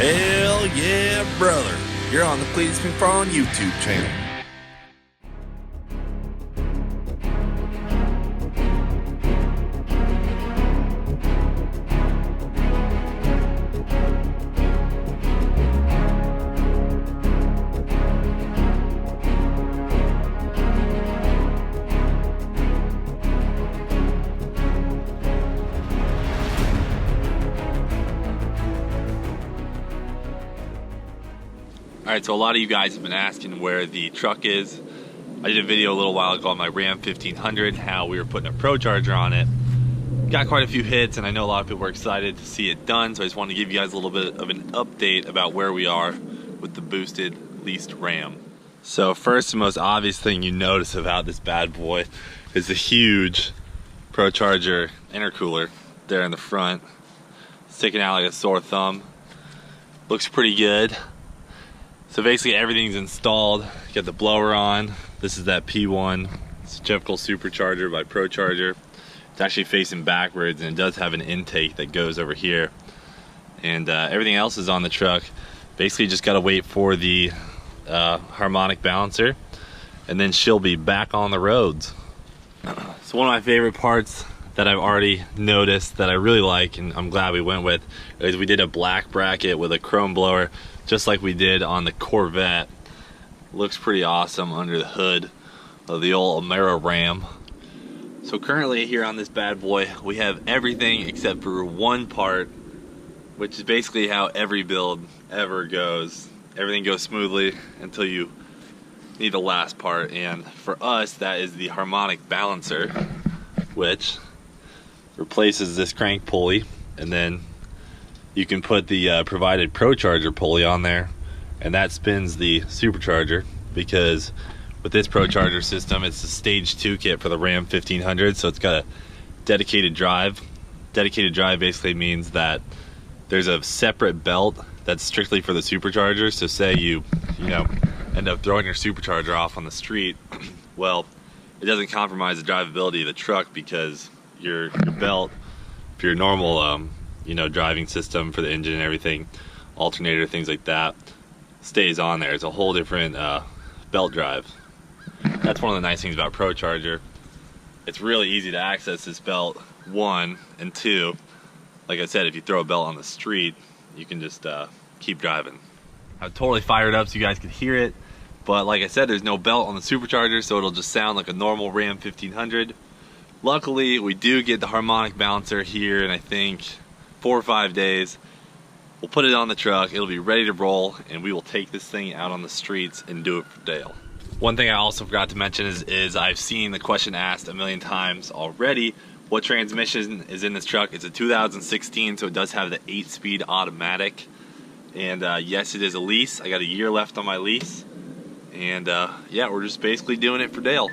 Hell yeah, brother. You're on the Cleetus McFarland YouTube channel. Alright, so a lot of you guys have been asking where the truck is. I did a video a little while ago on my Ram 1500, how we were putting a ProCharger on it. Got quite a few hits, and I know a lot of people were excited to see it done, so I just wanted to give you guys a little bit of an update about where we are with the boosted leased Ram. So first and most obvious thing you notice about this bad boy is the huge ProCharger intercooler there in the front. Sticking out like a sore thumb. Looks pretty good. So basically everything's installed. You got the blower on. This is that P1. It's a typical supercharger by ProCharger. It's actually facing backwards, and it does have an intake that goes over here. And everything else is on the truck. Basically just gotta wait for the harmonic balancer, and then she'll be back on the roads. So one of my favorite parts that I've already noticed that I really like, and I'm glad we went with, is we did a black bracket with a chrome blower, just like we did on the Corvette. Looks pretty awesome under the hood of the old Amero Ram. So currently here on this bad boy, we have everything except for one part, which is basically how every build ever goes. Everything goes smoothly until you need the last part, and for us that is the harmonic balancer, which replaces this crank pulley, and then you can put the provided ProCharger pulley on there, and that spins the supercharger, because with this ProCharger system, it's the stage 2 kit for the Ram 1500, so it's got a dedicated drive. Dedicated drive basically means that there's a separate belt that's strictly for the supercharger. So say you end up throwing your supercharger off on the street, well, it doesn't compromise the drivability of the truck, because your belt for your normal driving system for the engine and everything, alternator, things like that, stays on there. It's a whole different belt drive. That's one of the nice things about ProCharger. It's really easy to access this belt, one, and two, like I said, if you throw a belt on the street, you can just keep driving. I'm totally fired up so you guys can hear it, but like I said, there's no belt on the supercharger, so it'll just sound like a normal Ram 1500. Luckily, we do get the harmonic balancer here in, I think, 4 or 5 days. We'll put it on the truck, it'll be ready to roll, and we will take this thing out on the streets and do it for Dale. One thing I also forgot to mention is I've seen the question asked a million times already, what transmission is in this truck? It's a 2016, so it does have the 8-speed automatic. And yes, it is a lease. I got a year left on my lease. And yeah, we're just basically doing it for Dale.